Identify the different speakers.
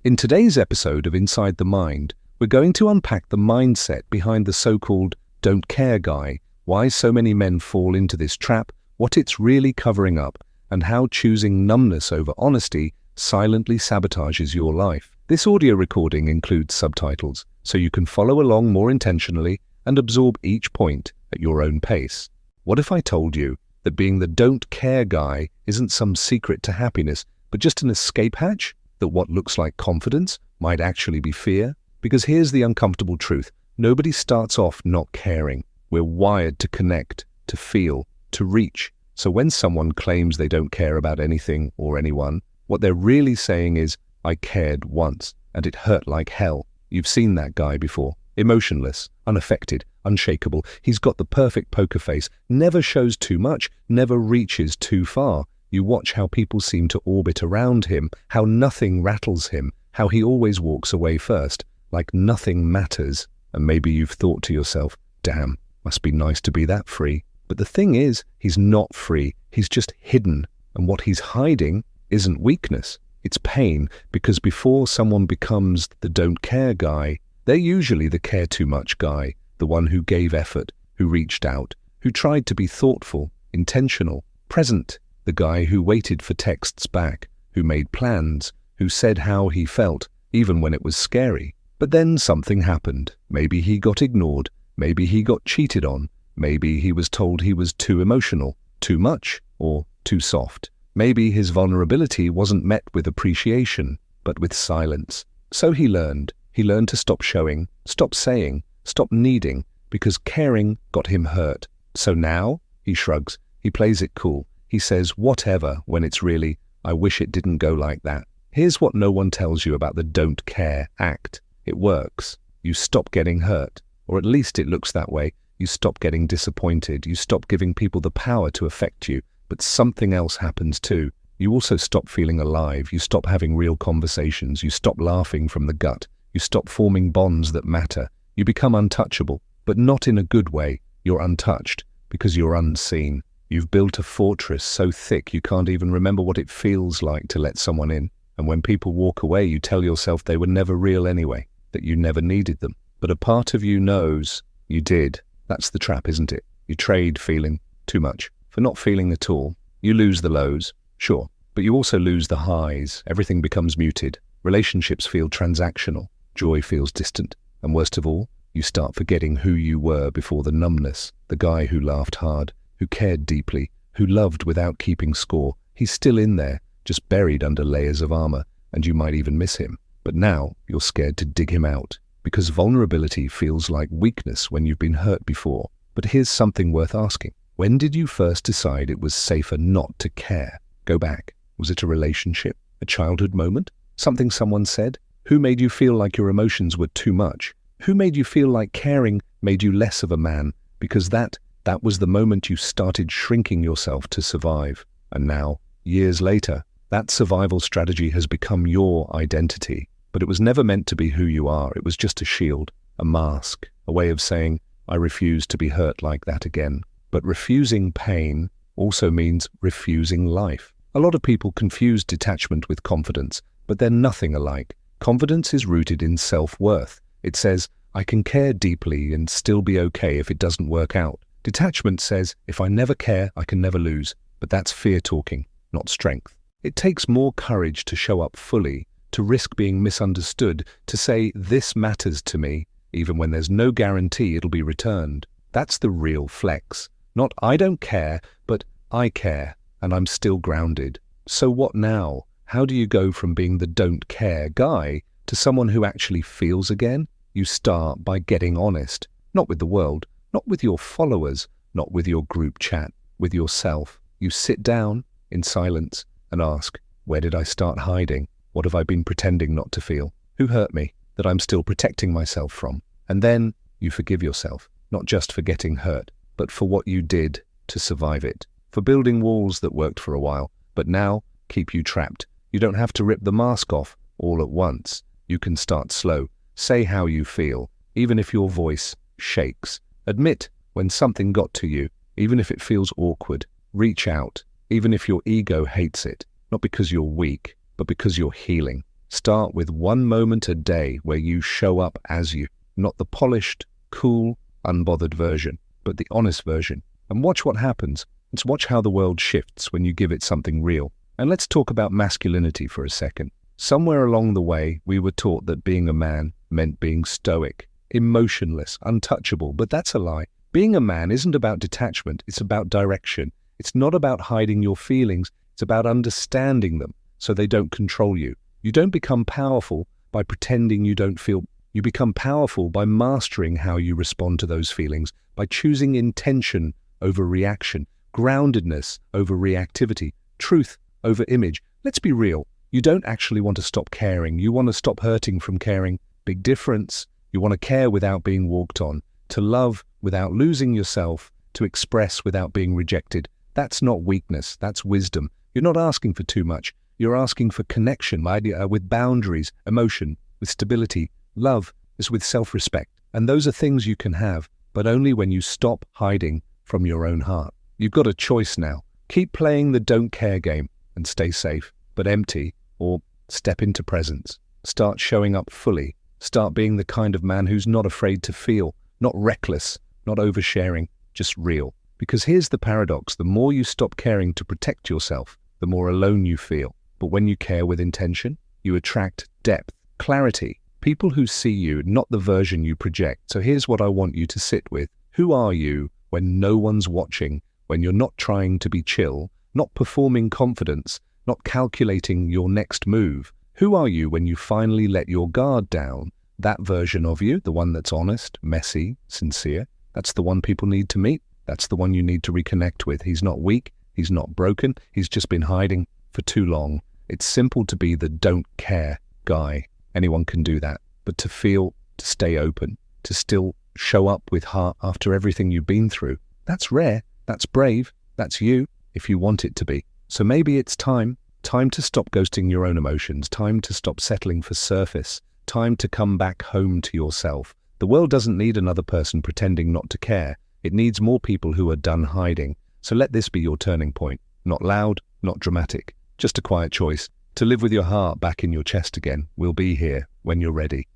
Speaker 1: In today's episode of Inside the Mind, we're going to unpack the mindset behind the so-called don't care guy, why so many men fall into this trap, what it's really covering up, and how choosing numbness over honesty silently sabotages your life. This audio recording includes subtitles, so you can follow along more intentionally and absorb each point at your own pace. What if I told you that being the don't care guy isn't some secret to happiness, but just an escape hatch? That what looks like confidence might actually be fear? Because here's the uncomfortable truth. Nobody starts off not caring. We're wired to connect, to feel, to reach. So when someone claims they don't care about anything or anyone, what they're really saying is, I cared once, and it hurt like hell. You've seen that guy before. Emotionless, unaffected, unshakable. He's got the perfect poker face, never shows too much, never reaches too far. You watch how people seem to orbit around him, how nothing rattles him, how he always walks away first, like nothing matters. And maybe you've thought to yourself, damn, must be nice to be that free. But the thing is, he's not free, he's just hidden. And what he's hiding isn't weakness, it's pain, because before someone becomes the don't care guy, they're usually the care too much guy, the one who gave effort, who reached out, who tried to be thoughtful, intentional, present. The guy who waited for texts back, who made plans, who said how he felt, even when it was scary. But then something happened. Maybe he got ignored. Maybe he got cheated on. Maybe he was told he was too emotional, too much, or too soft. Maybe his vulnerability wasn't met with appreciation, but with silence. So he learned. He learned to stop showing, stop saying, stop needing, because caring got him hurt. So now, he shrugs. He plays it cool. He says whatever when it's really, I wish it didn't go like that. Here's what no one tells you about the don't care act. It works. You stop getting hurt, or at least it looks that way. You stop getting disappointed. You stop giving people the power to affect you. But something else happens too. You also stop feeling alive. You stop having real conversations. You stop laughing from the gut. You stop forming bonds that matter. You become untouchable, but not in a good way. You're untouched because you're unseen. You've built a fortress so thick you can't even remember what it feels like to let someone in. And when people walk away, you tell yourself they were never real anyway, that you never needed them. But a part of you knows you did. That's the trap, isn't it? You trade feeling too much for not feeling at all. You lose the lows, sure, but you also lose the highs. Everything becomes muted. Relationships feel transactional. Joy feels distant. And worst of all, you start forgetting who you were before the numbness, the guy who laughed hard, who cared deeply, who loved without keeping score. He's still in there, just buried under layers of armor, and you might even miss him. But now you're scared to dig him out, because vulnerability feels like weakness when you've been hurt before. But here's something worth asking. When did you first decide it was safer not to care? Go back. Was it a relationship? A childhood moment? Something someone said? Who made you feel like your emotions were too much? Who made you feel like caring made you less of a man? Because that was the moment you started shrinking yourself to survive. And now, years later, that survival strategy has become your identity. But it was never meant to be who you are. It was just a shield, a mask, a way of saying, I refuse to be hurt like that again. But refusing pain also means refusing life. A lot of people confuse detachment with confidence, but they're nothing alike. Confidence is rooted in self-worth. It says, I can care deeply and still be okay if it doesn't work out. Detachment says, if I never care, I can never lose. But that's fear talking, not strength. It takes more courage to show up fully, to risk being misunderstood, to say, this matters to me, even when there's no guarantee it'll be returned. That's the real flex. Not I don't care, but I care, and I'm still grounded. So what now? How do you go from being the don't care guy to someone who actually feels again? You start by getting honest, not with the world, not with your followers, not with your group chat, with yourself. You sit down in silence and ask, where did I start hiding? What have I been pretending not to feel? Who hurt me that I'm still protecting myself from? And then you forgive yourself, not just for getting hurt, but for what you did to survive it, for building walls that worked for a while, but now keep you trapped. You don't have to rip the mask off all at once. You can start slow. Say how you feel, even if your voice shakes. Admit when something got to you, even if it feels awkward. Reach out, even if your ego hates it, not because you're weak, but because you're healing. Start with one moment a day where you show up as you, not the polished, cool, unbothered version, but the honest version. And watch what happens. Let's watch how the world shifts when you give it something real. And let's talk about masculinity for a second. Somewhere along the way, we were taught that being a man meant being stoic, emotionless, untouchable, but that's a lie. Being a man isn't about detachment, it's about direction. It's not about hiding your feelings, it's about understanding them so they don't control you. You don't become powerful by pretending you don't feel. You become powerful by mastering how you respond to those feelings, by choosing intention over reaction, groundedness over reactivity, truth over image. Let's be real. You don't actually want to stop caring. You want to stop hurting from caring. Big difference. You want to care without being walked on, to love without losing yourself, to express without being rejected. That's not weakness. That's wisdom. You're not asking for too much. You're asking for connection with boundaries, emotion, with stability. Love is with self-respect. And those are things you can have, but only when you stop hiding from your own heart. You've got a choice now. Keep playing the don't care game and stay safe, but empty, or step into presence. Start showing up fully. Start being the kind of man who's not afraid to feel, not reckless, not oversharing, just real. Because here's the paradox. The more you stop caring to protect yourself, the more alone you feel. But when you care with intention, you attract depth, clarity, people who see you, not the version you project. So here's what I want you to sit with. Who are you when no one's watching, when you're not trying to be chill, not performing confidence, not calculating your next move? Who are you when you finally let your guard down? That version of you, the one that's honest, messy, sincere, that's the one people need to meet. That's the one you need to reconnect with. He's not weak. He's not broken. He's just been hiding for too long. It's simple to be the don't care guy. Anyone can do that. But to feel, to stay open, to still show up with heart after everything you've been through, that's rare. That's brave. That's you, if you want it to be. So maybe it's time to stop ghosting your own emotions, time to stop settling for surface, time to come back home to yourself. The world doesn't need another person pretending not to care. It needs more people who are done hiding. So let this be your turning point. Not loud, not dramatic, just a quiet choice to live with your heart back in your chest again. We'll be here when you're ready.